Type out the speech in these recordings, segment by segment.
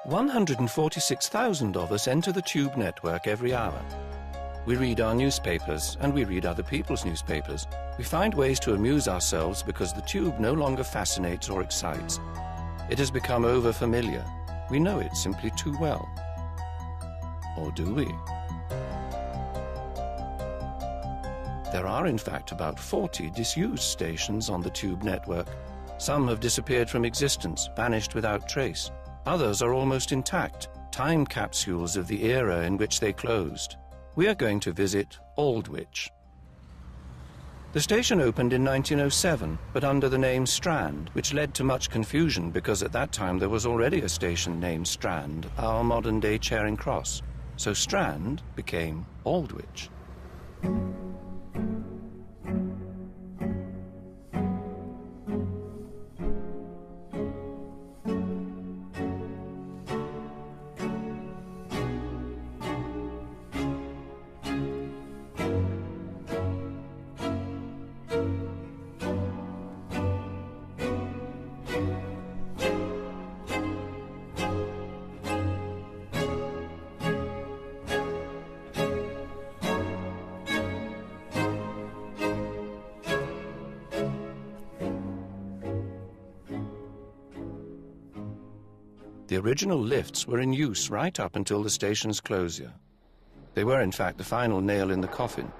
146,000 of us enter the tube network every hour. We read our newspapers, and we read other people's newspapers. We find ways to amuse ourselves because the tube no longer fascinates or excites. It has become over-familiar. We know it simply too well. Or do we? There are, in fact, about 40 disused stations on the tube network. Some have disappeared from existence, vanished without trace. Others are almost intact, time capsules of the era in which they closed. We are going to visit Aldwych. The station opened in 1907, but under the name Strand, which led to much confusion because at that time there was already a station named Strand, our modern-day Charing Cross. So Strand became Aldwych. The original lifts were in use right up until the station's closure. They were, in fact, the final nail in the coffin.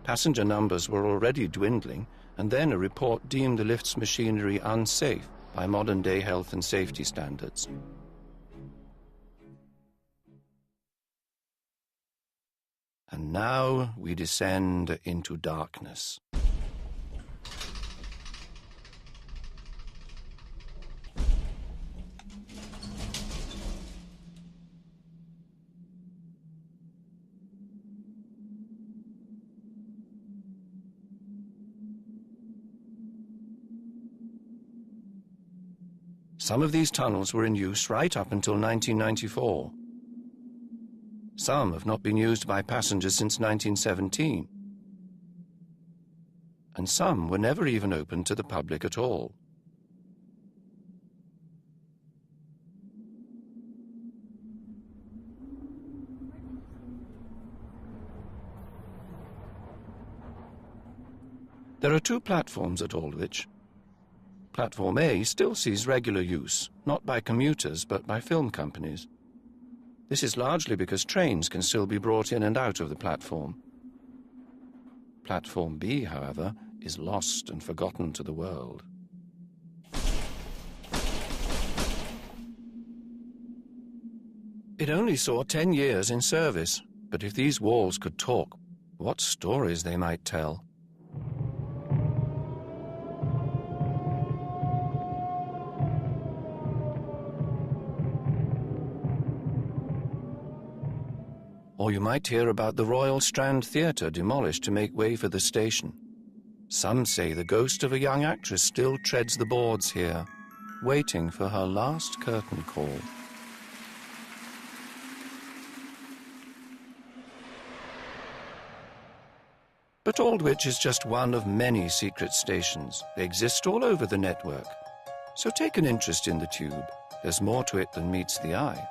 Passenger numbers were already dwindling, and then a report deemed the lift's machinery unsafe by modern-day health and safety standards. And now we descend into darkness. Some of these tunnels were in use right up until 1994. Some have not been used by passengers since 1917. And some were never even opened to the public at all. There are two platforms at Aldwych. Platform A still sees regular use, not by commuters but by film companies. This is largely because trains can still be brought in and out of the platform. Platform B, however, is lost and forgotten to the world. It only saw 10 years in service, but if these walls could talk, what stories they might tell. Or you might hear about the Royal Strand Theatre demolished to make way for the station. Some say the ghost of a young actress still treads the boards here, waiting for her last curtain call. But Aldwych is just one of many secret stations. They exist all over the network. So take an interest in the tube. There's more to it than meets the eye.